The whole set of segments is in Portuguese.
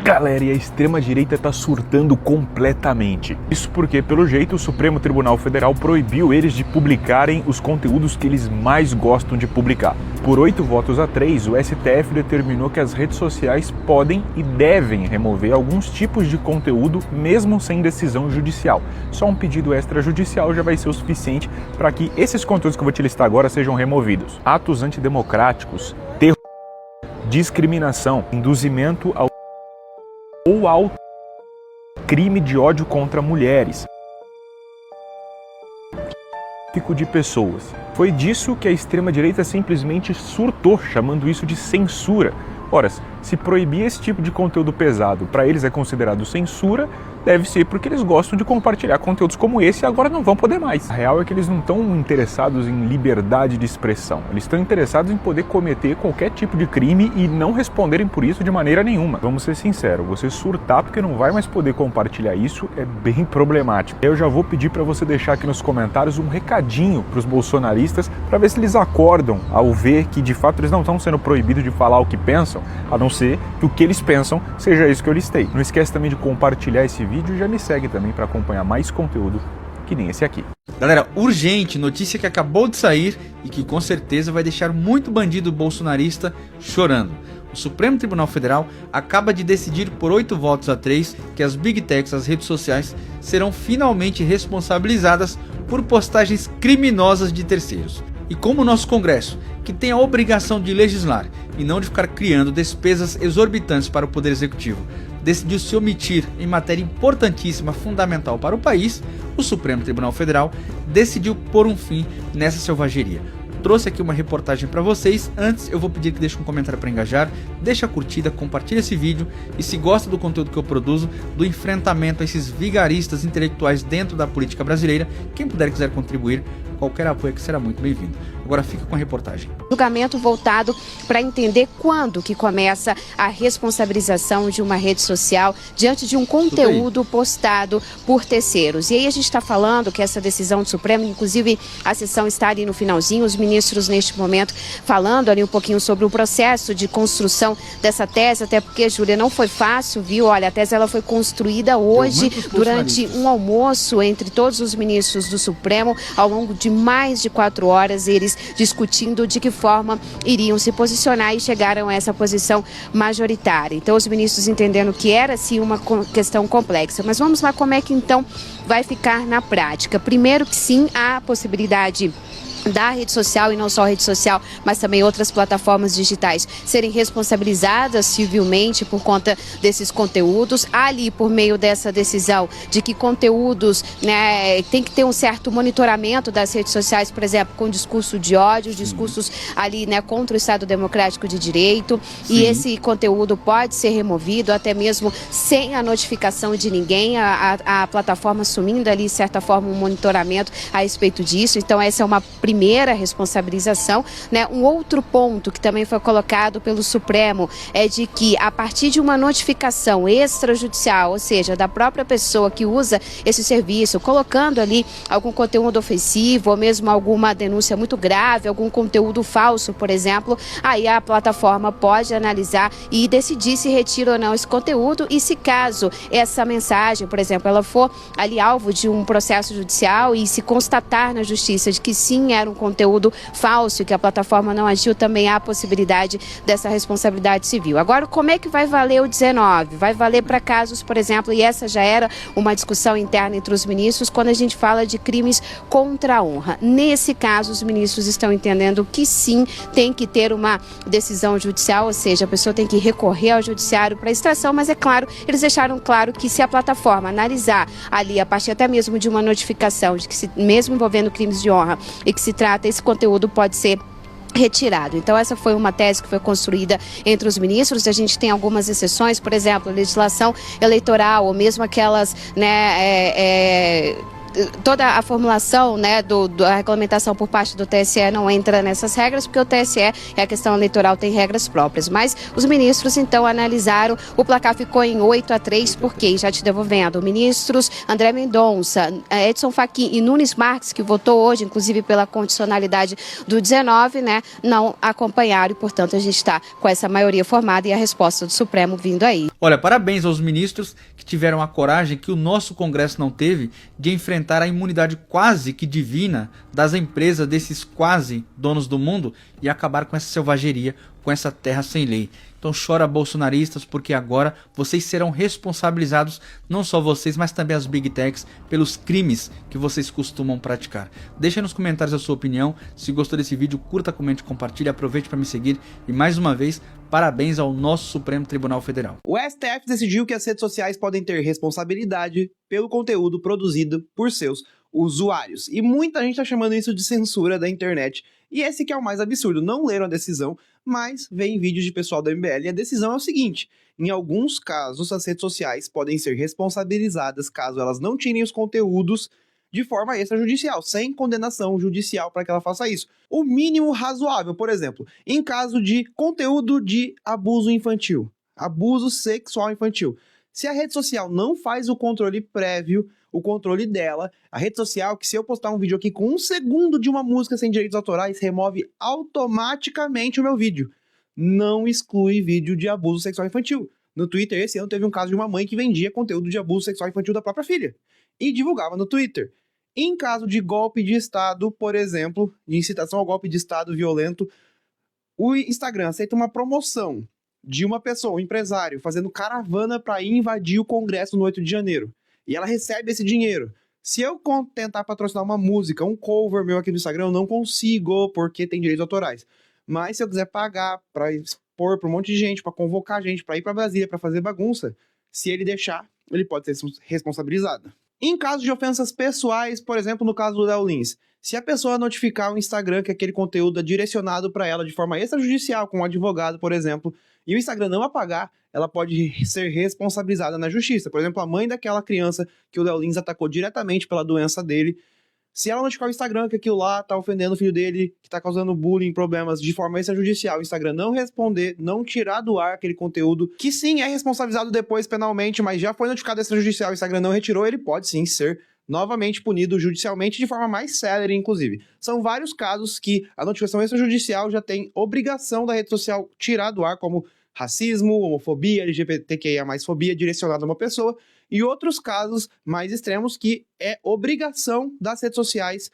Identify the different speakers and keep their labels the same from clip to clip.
Speaker 1: Galera, e a extrema-direita tá surtando completamente. Isso porque, pelo jeito, o Supremo Tribunal Federal proibiu eles de publicarem os conteúdos que eles mais gostam de publicar. Por 8 votos a 3, o STF determinou que as redes sociais podem e devem remover alguns tipos de conteúdo mesmo sem decisão judicial. Só um pedido extrajudicial já vai ser o suficiente para que esses conteúdos que eu vou te listar agora sejam removidos. Atos antidemocráticos, terror, discriminação, induzimento ao ou crime de ódio contra mulheres, tráfico de pessoas. Foi disso que a extrema-direita simplesmente surtou, chamando isso de censura. Ora, se proibir esse tipo de conteúdo pesado para eles é considerado censura, deve ser porque eles gostam de compartilhar conteúdos como esse e agora não vão poder mais. A real é que eles não estão interessados em liberdade de expressão. Eles estão interessados em poder cometer qualquer tipo de crime e não responderem por isso de maneira nenhuma. Vamos ser sinceros, você surtar porque não vai mais poder compartilhar isso é bem problemático. Eu já vou pedir para você deixar aqui nos comentários um recadinho para os bolsonaristas para ver se eles acordam ao ver que de fato eles não estão sendo proibidos de falar o que pensam, a não ser que o que eles pensam seja isso que eu listei. Não esquece também de compartilhar esse vídeo e já me segue também para acompanhar mais conteúdo que nem esse aqui.
Speaker 2: Galera, urgente, notícia que acabou de sair e que com certeza vai deixar muito bandido bolsonarista chorando. O Supremo Tribunal Federal acaba de decidir por 8 votos a 3 que as Big Techs, as redes sociais, serão finalmente responsabilizadas por postagens criminosas de terceiros. E como o nosso Congresso, que tem a obrigação de legislar e não de ficar criando despesas exorbitantes para o Poder Executivo, decidiu se omitir em matéria importantíssima, fundamental para o país, o Supremo Tribunal Federal decidiu pôr um fim nessa selvageria. Trouxe aqui uma reportagem para vocês. Antes eu vou pedir que deixe um comentário para engajar, deixa a curtida, compartilha esse vídeo e se gosta do conteúdo que eu produzo, do enfrentamento a esses vigaristas intelectuais dentro da política brasileira, quem puder e quiser contribuir, qualquer apoio que será muito bem-vindo. Agora fica com a reportagem.
Speaker 3: Julgamento voltado para entender quando que começa a responsabilização de uma rede social diante de um conteúdo postado por terceiros. E aí a gente está falando que essa decisão do Supremo, inclusive a sessão está ali no finalzinho, os ministros neste momento falando ali um pouquinho sobre o processo de construção dessa tese, até porque, Júlia, não foi fácil, viu? Olha, a tese ela foi construída hoje durante um almoço entre todos os ministros do Supremo, ao longo de mais de 4 horas, eles discutindo de que forma iriam se posicionar e chegaram a essa posição majoritária. Então, os ministros entendendo que era, sim, uma questão complexa. Mas vamos lá, como é que, então, vai ficar na prática? Primeiro que, sim, há a possibilidade da rede social, e não só a rede social, mas também outras plataformas digitais serem responsabilizadas civilmente por conta desses conteúdos, ali por meio dessa decisão de que conteúdos, né, tem que ter um certo monitoramento das redes sociais, por exemplo, com discurso de ódio, discursos ali, né, contra o Estado Democrático de Direito, e esse conteúdo pode ser removido até mesmo sem a notificação de ninguém, a plataforma assumindo ali, de certa forma, um monitoramento a respeito disso. Então essa é uma primeira responsabilização, né? Um outro ponto que também foi colocado pelo Supremo é de que a partir de uma notificação extrajudicial, ou seja, da própria pessoa que usa esse serviço, colocando ali algum conteúdo ofensivo ou mesmo alguma denúncia muito grave, algum conteúdo falso, por exemplo, aí a plataforma pode analisar e decidir se retira ou não esse conteúdo, e se caso essa mensagem, por exemplo, ela for ali alvo de um processo judicial e se constatar na justiça de que sim, era um conteúdo falso e que a plataforma não agiu, também há a possibilidade dessa responsabilidade civil. Agora, como é que vai valer o 19? Vai valer para casos, por exemplo, e essa já era uma discussão interna entre os ministros, quando a gente fala de crimes contra a honra. Nesse caso, os ministros estão entendendo que sim, tem que ter uma decisão judicial, ou seja, a pessoa tem que recorrer ao judiciário para extração, mas é claro, eles deixaram claro que se a plataforma analisar ali, a partir até mesmo de uma notificação, de que se, mesmo envolvendo crimes de honra, e que se trata, esse conteúdo pode ser retirado. Então essa foi uma tese que foi construída entre os ministros. A gente tem algumas exceções, por exemplo, legislação eleitoral ou mesmo aquelas, né, toda a formulação, né, da regulamentação por parte do TSE não entra nessas regras, porque o TSE e a questão eleitoral tem regras próprias. Mas os ministros, então, analisaram, o placar ficou em 8-3, porque, já te devolvendo, ministros André Mendonça, Edson Fachin e Nunes Marques, que votou hoje, inclusive pela condicionalidade do 19, né, não acompanharam, e, portanto, a gente está com essa maioria formada e a resposta do Supremo vindo aí.
Speaker 2: Olha, parabéns aos ministros que tiveram a coragem que o nosso Congresso não teve de enfrentar a imunidade quase que divina das empresas desses quase donos do mundo e acabar com essa selvageria, com essa terra sem lei. Então chora, bolsonaristas, porque agora vocês serão responsabilizados, não só vocês, mas também as Big Techs, pelos crimes que vocês costumam praticar. Deixa nos comentários a sua opinião. Se gostou desse vídeo, curta, comente, compartilhe, aproveite para me seguir. E mais uma vez, parabéns ao nosso Supremo Tribunal Federal.
Speaker 4: O STF decidiu que as redes sociais podem ter responsabilidade pelo conteúdo produzido por seus usuários. E muita gente está chamando isso de censura da internet. E esse que é o mais absurdo. Não leram a decisão, mas veem vídeos de pessoal da MBL. E a decisão é o seguinte: em alguns casos, as redes sociais podem ser responsabilizadas caso elas não tirem os conteúdos de forma extrajudicial, sem condenação judicial para que ela faça isso. O mínimo razoável, por exemplo, em caso de conteúdo de abuso infantil, abuso sexual infantil. Se a rede social não faz o controle prévio, o controle dela, a rede social, que se eu postar um vídeo aqui com 1 segundo de uma música sem direitos autorais, remove automaticamente o meu vídeo. Não exclui vídeo de abuso sexual infantil. No Twitter, esse ano teve um caso de uma mãe que vendia conteúdo de abuso sexual infantil da própria filha e divulgava no Twitter. Em caso de golpe de Estado, por exemplo, de incitação ao golpe de Estado violento, o Instagram aceita uma promoção de uma pessoa, um empresário, fazendo caravana para invadir o Congresso no 8 de janeiro. E ela recebe esse dinheiro. Se eu tentar patrocinar uma música, um cover meu aqui no Instagram, eu não consigo, porque tem direitos autorais. Mas se eu quiser pagar para expor para um monte de gente, para convocar gente, para ir para Brasília, para fazer bagunça, se ele deixar, ele pode ser responsabilizado. Em caso de ofensas pessoais, por exemplo, no caso do Léo Lins, se a pessoa notificar o Instagram que aquele conteúdo é direcionado para ela de forma extrajudicial, com um advogado, por exemplo, e o Instagram não apagar, ela pode ser responsabilizada na justiça. Por exemplo, a mãe daquela criança que o Léo Lins atacou diretamente pela doença dele, se ela notificar o Instagram que aquilo lá tá ofendendo o filho dele, que tá causando bullying, problemas de forma extrajudicial, o Instagram não responder, não tirar do ar aquele conteúdo, que sim é responsabilizado depois penalmente, mas já foi notificado extrajudicial, o Instagram não retirou, ele pode sim ser novamente punido judicialmente de forma mais célere, inclusive. São vários casos que a notificação extrajudicial já tem obrigação da rede social tirar do ar, como racismo, homofobia, LGBTQIA+, fobia direcionada a uma pessoa, e outros casos mais extremos que é obrigação das redes sociais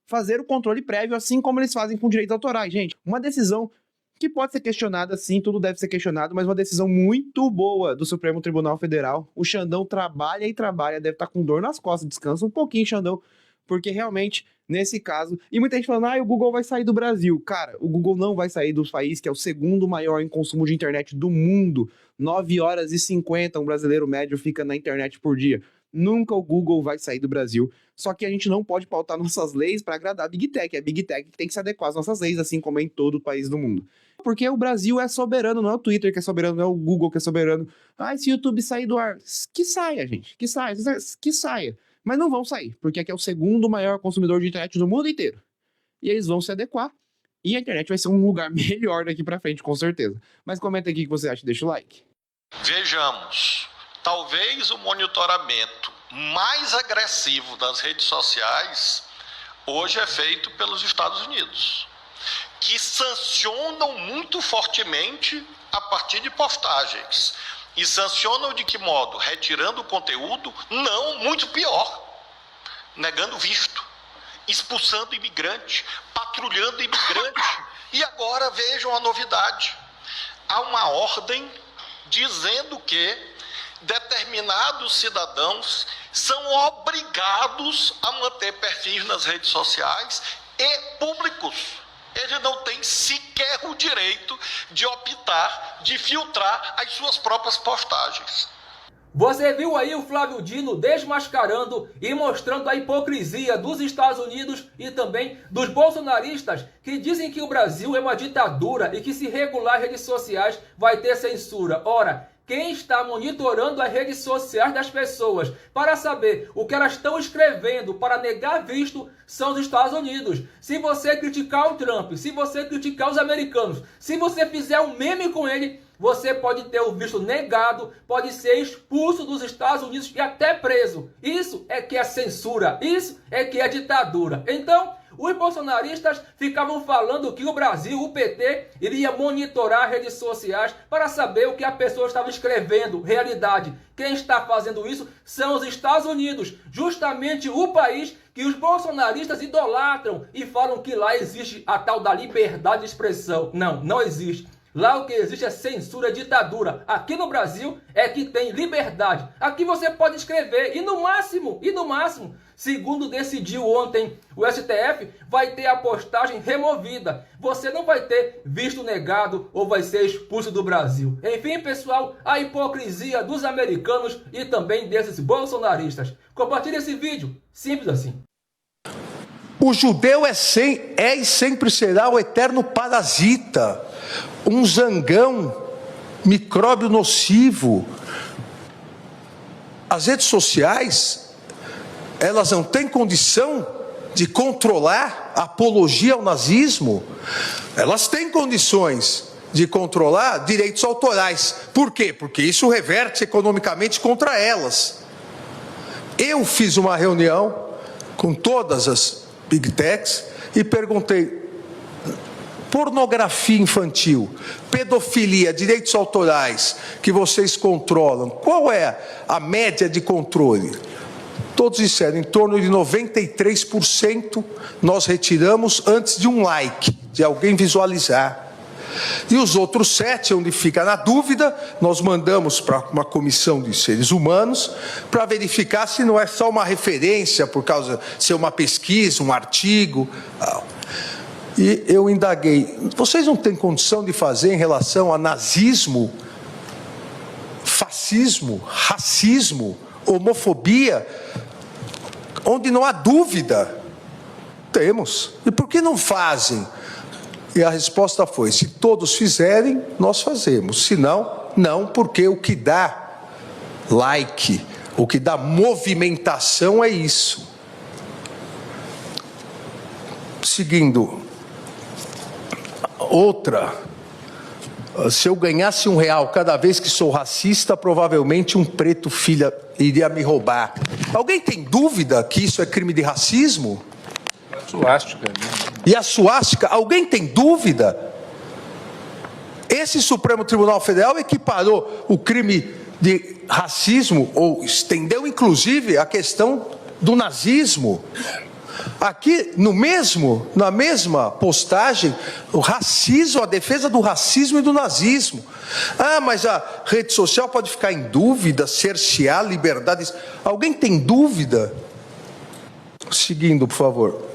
Speaker 4: fazer o controle prévio, assim como eles fazem com direitos autorais. Gente, uma decisão que pode ser questionada, sim, tudo deve ser questionado, mas uma decisão muito boa do Supremo Tribunal Federal. O Xandão trabalha e trabalha, deve estar com dor nas costas, descansa um pouquinho, Xandão, porque realmente, nesse caso, e muita gente falando, o Google vai sair do Brasil. Cara, o Google não vai sair do país que é o segundo maior em consumo de internet do mundo. 9h50 um brasileiro médio fica na internet por dia. Nunca o Google vai sair do Brasil. Só que a gente não pode pautar nossas leis para agradar a Big Tech. É a Big Tech que tem que se adequar às nossas leis, assim como é em todo o país do mundo. Porque o Brasil é soberano, não é o Twitter que é soberano, não é o Google que é soberano. Se o YouTube sair do ar, que saia, gente, que saia. Mas não vão sair, porque aqui é o segundo maior consumidor de internet do mundo inteiro. E eles vão se adequar. E a internet vai ser um lugar melhor daqui pra frente, com certeza. Mas comenta aqui o que você acha, deixa o like.
Speaker 5: Vejamos, talvez o monitoramento mais agressivo das redes sociais hoje é feito pelos Estados Unidos, que sancionam muito fortemente a partir de postagens. E sancionam de que modo? Retirando o conteúdo? Não, muito pior. Negando visto, expulsando imigrante, patrulhando imigrante. E agora vejam a novidade. Há uma ordem dizendo que determinados cidadãos são obrigados a manter perfis nas redes sociais e públicos. Ele não tem sequer o direito de optar, de filtrar as suas próprias postagens.
Speaker 6: Você viu aí o Flávio Dino desmascarando e mostrando a hipocrisia dos Estados Unidos e também dos bolsonaristas que dizem que o Brasil é uma ditadura e que se regular redes sociais vai ter censura. Ora, quem está monitorando as redes sociais das pessoas para saber o que elas estão escrevendo para negar visto são os Estados Unidos. Se você criticar o Trump, se você criticar os americanos, se você fizer um meme com ele, você pode ter o visto negado, pode ser expulso dos Estados Unidos e até preso. Isso é que é censura, isso é que é ditadura. Então, os bolsonaristas ficavam falando que o Brasil, o PT, iria monitorar redes sociais para saber o que a pessoa estava escrevendo. Realidade, quem está fazendo isso são os Estados Unidos, justamente o país que os bolsonaristas idolatram e falam que lá existe a tal da liberdade de expressão. Não, não existe. Lá o que existe é censura, ditadura. Aqui no Brasil é que tem liberdade. Aqui você pode escrever e no máximo, segundo decidiu ontem o STF, vai ter a postagem removida. Você não vai ter visto negado ou vai ser expulso do Brasil. Enfim, pessoal, a hipocrisia dos americanos e também desses bolsonaristas. Compartilhe esse vídeo. Simples assim.
Speaker 7: O judeu é e sempre será o eterno parasita, um zangão, micróbio nocivo. As redes sociais, elas não têm condição de controlar a apologia ao nazismo. Elas têm condições de controlar direitos autorais. Por quê? Porque isso reverte economicamente contra elas. Eu fiz uma reunião com todas as Big Techs e perguntei: pornografia infantil, pedofilia, direitos autorais que vocês controlam, qual é a média de controle? Todos disseram, em torno de 93% nós retiramos antes de um like, de alguém visualizar. E os outros 7, onde fica na dúvida, nós mandamos para uma comissão de seres humanos para verificar se não é só uma referência, por causa de ser uma pesquisa, um artigo. E eu indaguei, vocês não têm condição de fazer em relação a nazismo, fascismo, racismo, homofobia, onde não há dúvida? Temos. E por que não fazem? E a resposta foi, se todos fizerem, nós fazemos. Se não, não, porque o que dá like, o que dá movimentação é isso. Seguindo, outra, se eu ganhasse R$1 cada vez que sou racista, provavelmente um preto filha iria me roubar. Alguém tem dúvida que isso é crime de racismo?
Speaker 8: Suástica, né?
Speaker 7: E a suástica, alguém tem dúvida? Esse Supremo Tribunal Federal equiparou o crime de racismo, ou estendeu inclusive a questão do nazismo. Aqui, na mesma postagem, o racismo, a defesa do racismo e do nazismo. Ah, mas a rede social pode ficar em dúvida, cercear liberdades. Alguém tem dúvida? Seguindo, por favor.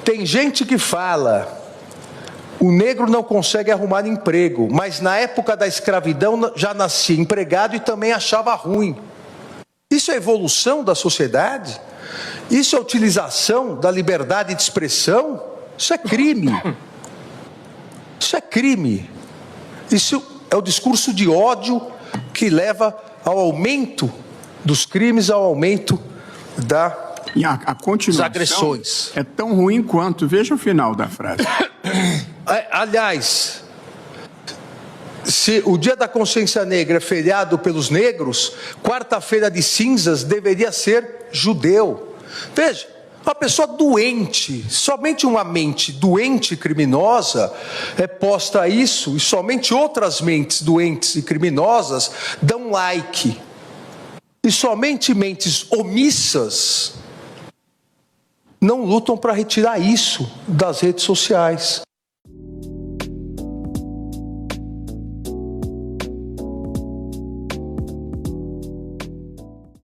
Speaker 7: Tem gente que fala, o negro não consegue arrumar emprego, mas na época da escravidão já nascia empregado e também achava ruim. Isso é evolução da sociedade? Isso é utilização da liberdade de expressão? Isso é crime. Isso é crime. Isso é o discurso de ódio que leva ao aumento dos crimes, ao aumento
Speaker 8: E a continuação
Speaker 7: agressões.
Speaker 8: É tão ruim quanto. Veja o final da frase.
Speaker 7: Aliás, se o Dia da Consciência Negra é feriado pelos negros, quarta-feira de cinzas deveria ser judeu. Veja, uma pessoa doente, somente uma mente doente e criminosa é posta a isso, e somente outras mentes doentes e criminosas dão like. E somente mentes omissas não lutam para retirar isso das redes sociais.